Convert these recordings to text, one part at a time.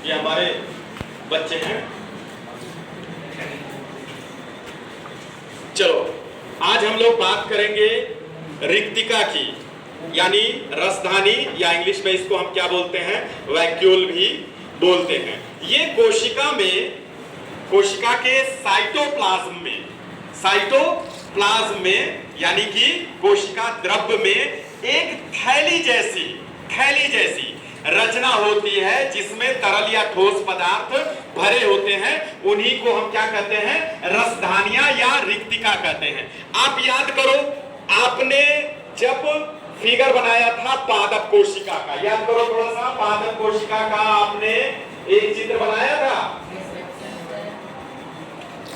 ये हमारे बच्चे हैं। चलो आज हम लोग बात करेंगे रिक्तिका की, यानी रसधानी, या इंग्लिश में इसको हम क्या बोलते हैं, वैक्यूल भी बोलते हैं। ये कोशिका में, कोशिका के साइटोप्लाज्म में यानी कि कोशिका द्रव्य में एक थैली जैसी रचना होती है जिसमें तरल या ठोस पदार्थ भरे होते हैं। उन्हीं को हम क्या कहते हैं, रसधानियां या रिक्तिका कहते हैं। आप याद करो, आपने जब फिगर बनाया था पादप कोशिका का, याद करो थोड़ा सा, पादप कोशिका का आपने एक चित्र बनाया था।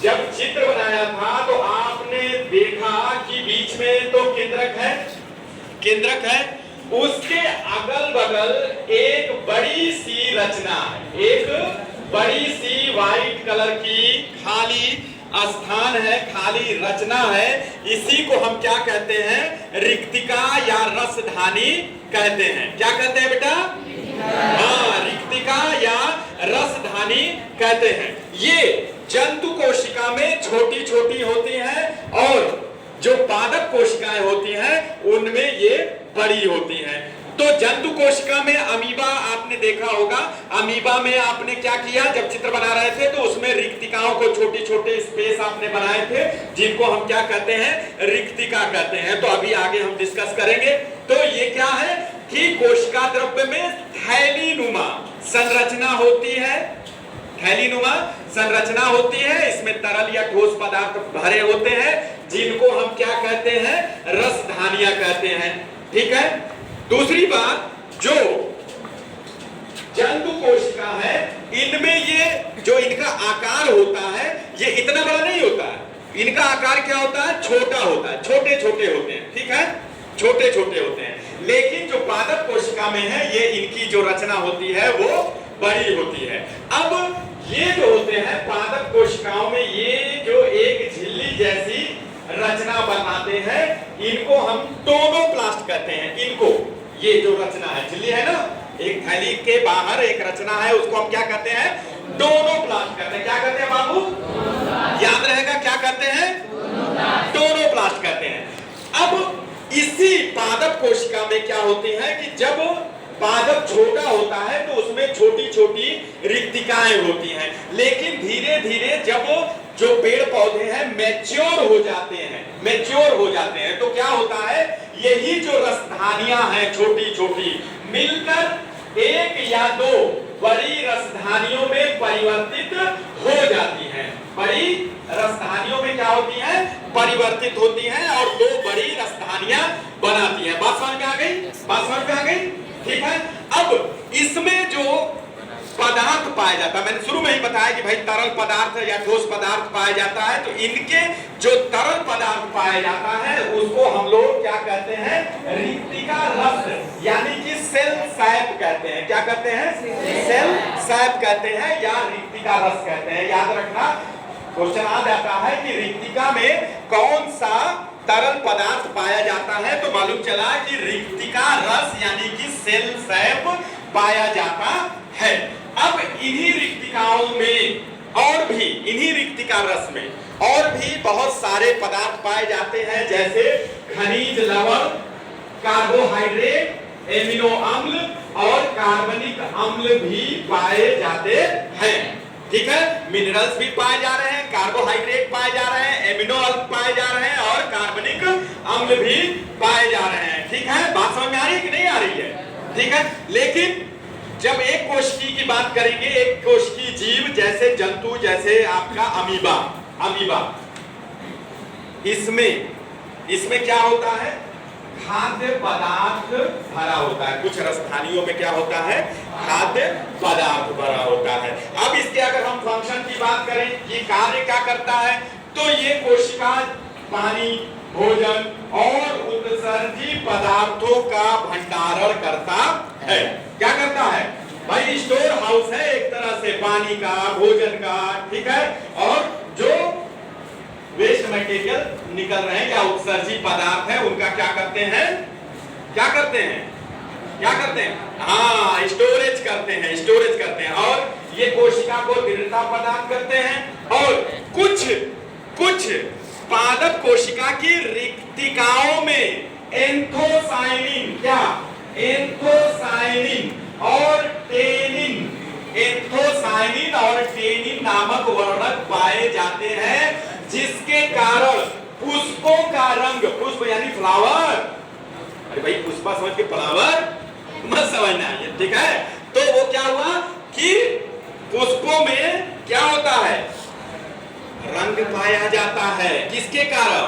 जब चित्र बनाया था तो आपने देखा कि बीच में तो केंद्रक है, उसके अगल बगल एक बड़ी सी रचना है, एक बड़ी सी व्हाइट कलर की खाली स्थान है, खाली रचना है। इसी को हम क्या कहते हैं, रिक्तिका या रसधानी कहते हैं। क्या कहते हैं बेटा? हाँ, रिक्तिका या रसधानी कहते हैं। ये जंतु कोशिका में छोटी छोटी होती हैं और जो पादप कोशिकाएं होती हैं उनमें ये बड़ी होती हैं। तो जंतु कोशिका में अमीबा आपने देखा होगा। अमीबा में आपने क्या किया, जब चित्र बना रहे थे तो उसमें रिक्तिकाओं को छोटे छोटे स्पेस आपने बनाए थे जिनको हम क्या कहते हैं, रिक्तिका कहते हैं। तो अभी आगे हम डिस्कस करेंगे। तो ये क्या है कि कोशिका द्रव्य में थैलीनुमा संरचना होती है, थैलीनुमा संरचना होती है। इसमें तरल या ठोस पदार्थ भरे होते हैं जिनको हम क्या कहते हैं, रसधानियां कहते हैं। ठीक है। दूसरी बात, जो जंतु कोशिका है इनमें ये जो इनका आकार होता है ये इतना बड़ा नहीं होता है। इनका आकार क्या होता है, छोटा होता है, छोटे छोटे होते हैं। ठीक है, छोटे छोटे होते हैं। लेकिन जो पादप कोशिका में है ये इनकी जो रचना होती है वो बड़ी होती है। अब ये जो होते हैं पादप कोशिकाओं में, ये जो एक झिल्ली जैसी रचना बनाते हैं इनको हम टोनोप्लास्ट कहते हैं। इनको, ये जो रचना है, झिल्ली है ना, एक थैली के बाहर एक रचना है, उसको हम क्या कहते हैं, टोनोप्लास्ट कहते हैं। क्या कहते हैं बाबू? याद रहेगा, क्या कहते हैं, टोनोप्लास्ट कहते हैं। अब इसी पादप कोशिका में क्या होती है कि जब पादप छोटा होता है तो उसमें छोटी छोटी रिक्तिकाएं होती हैं। लेकिन धीरे धीरे जब जो पेड़ पौधे हैं मैच्योर हो जाते हैं तो क्या होता है, यही जो रसधानियां हैं छोटी छोटी मिलकर एक या दो बड़ी रसधानियों में परिवर्तित हो जाती हैं। बड़ी रसधानियों में क्या होती हैं, परिवर्तित होती हैं और दो बड़ी रसधानियां बनाती हैं। बात समझ में आ गई? बात समझ में आ गई? ठीक है। अब इसमें जो पदार्थ पाया जाता है, मैंने शुरू में ही बताया कि भाई तरल पदार्थ या ठोस पदार्थ पाया जाता है, तो इनके जो तरल पदार्थ पाया जाता है उसको हम लोग क्या कहते हैं, रिक्तिका रस यानी कि सेल सैप कहते हैं। क्या कहते हैं? सेल सैप कहते हैं या रिक्तिका रस कहते हैं। याद रखना, क्वेश्चन आ जाता है कि रिक्तिका में कौन सा तरल पदार्थ पाया जाता है, तो मालूम चला कि रिक्तिका रस यानी कि सेल सैप पाया जाता है। अब इन्हीं रिक्तिकाओं में और भी, इन्हीं रिक्तिका रस में और भी बहुत सारे पदार्थ पाए जाते हैं, जैसे खनिज लवण, कार्बोहाइड्रेट, एमिनो अम्ल और कार्बनिक अम्ल भी पाए जाते हैं। ठीक है, मिनरल्स भी पाए जा रहे हैं, कार्बोहाइड्रेट पाए जा रहे हैं, एमिनो अम्ल पाए जा रहे हैं और कार्बनिक अम्ल भी पाए जा रहे हैं। ठीक है, बात समझ में आ रही है कि नहीं आ रही है? ठीक है। लेकिन जब एक कोशिकी की बात करेंगे, एक कोशिकी जीव जैसे जंतु, जैसे आपका अमीबा, इसमें क्या होता है, खाद्य पदार्थ भरा होता है। कुछ रसधानियों में क्या होता है, खाद्य पदार्थ भरा होता है। अब इसके अगर हम फंक्शन की बात करें, ये कार्य क्या करता है, तो ये कोशिका पानी, भोजन और उत्सर्जी पदार्थों का भंडारण करता है। क्या करता है भाई, स्टोर हाउस है एक तरह से पानी का, भोजन का। ठीक है, और जो वेस्ट मटेरियल निकल रहे हैं या उत्सर्जी पदार्थ है उनका क्या करते हैं, क्या करते हैं, हाँ, स्टोरेज करते हैं और ये कोशिका को दृढ़ता प्रदान करते हैं। और कुछ पादप कोशिका की रिक्तिकाओं में एंथोसाइनिन, क्या एंथोसाइनिन और टेनिन, एंथोसाइनिन और टेनिन नामक वर्णक पाए जाते हैं, जिसके कारण पुष्पों का रंग, पुष्प यानी फ्लावर, अरे भाई पुष्पा समझ के फ्लावर मत समझना है, ठीक है। तो वो क्या हुआ कि पुष्पों में क्या होता है, रंग पाया जाता है, किसके कारण,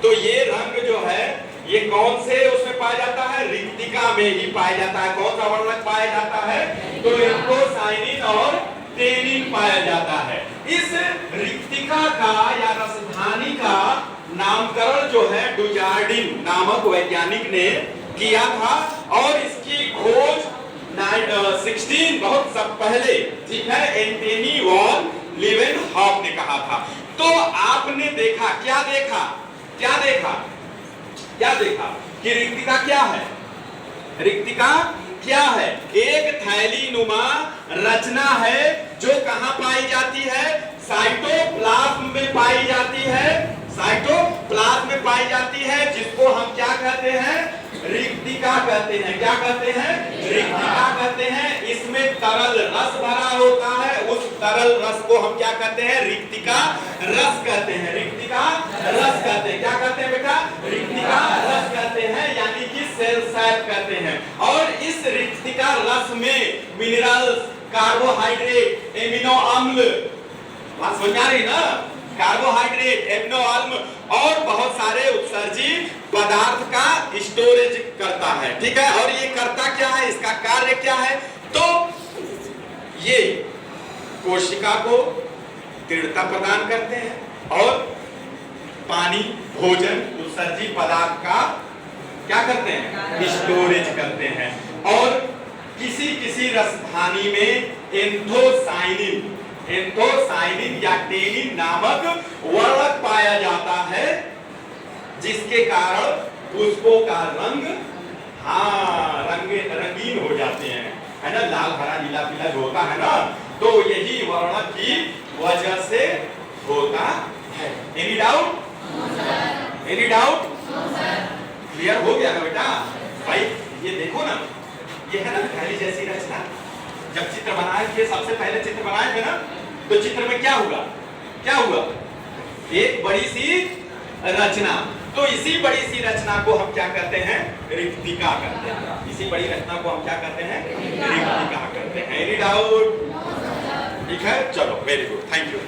तो ये रंग जो है ये कौन से उसमें पाया जाता है, रिक्तिका में ही पाया जाता है। कौन सा वर्णक पाया जाता है, तो एंथोसाइनिन और टेनिन पाया जाता है। इस रिक्तिका का या रसधानी का नामकरण जो है डुजार्डिन नामक वैज्ञानिक ने किया था, और इसकी खोज 16 बहुत सब पहले, ठीक है, एंटनी वॉन लीवेनहॉफ ने कहा था। तो आपने देखा, क्या देखा कि रिक्तिका क्या है, रिक्तिका क्या है, एक थैली नुमा रचना है जो कहां पाई जाती है, साइटोप्लाज्म में पाई जाती है, साइटोप्लाज्म में पाई जाती है, जिसको हम क्या कहते हैं, रिक्तिका कहते हैं। क्या कहते हैं, रिक्तिका कहते हैं। इसमें तरल रस भरा होता है, उस तरल रस को हम क्या कहते हैं, रिक्तिका रस कहते हैं, रिक्तिका रस कहते हैं। क्या कहते हैं बेटा, रिक्तिका रस कहते हैं, यानी कि सेल सैप कहते हैं। और इस रिक्तिका रस में मिनरल्स, कार्बोहाइड्रेट, एमिनो अम्ल, बात समझ आ रही ना, कार्बोहाइड्रेट, एमिनो अम्ल और बहुत सारे उत्सर्जी पदार्थ का स्टोरेज करता है, ठीक है। और ये करता क्या है, इसका कार्य क्या है, तो ये कोशिका को दृढ़ता प्रदान करते हैं और पानी, भोजन, उत्सर्जी पदार्थ का क्या करते हैं, स्टोरेज करते हैं। और किसी रसधानी में एंथोसाइनिन या टेनिन नामक वर्णक पाया जाता है, जिसके कारण पुष्पों का रंग रंगीन हो जाते हैं, है ना, लाल हरा नीला पीला जो होता है ना, तो यही वर्णक की वजह से होता है। Any doubt, any doubt, clear हो गया ना बेटा। भाई ये देखो ना, ये है ना थैली जैसी रचना, जब चित्र बनाए थे, सबसे पहले चित्र बनाए थे ना, तो चित्र में क्या हुआ, एक बड़ी सी रचना, तो इसी बड़ी सी रचना को हम क्या कहते हैं, रिक्तिका कहते हैं। इसी बड़ी रचना को हम क्या कहते हैं, रिक्तिका कहते हैं। एनी डाउट, ठीक है, चलो वेरी गुड, थैंक यू।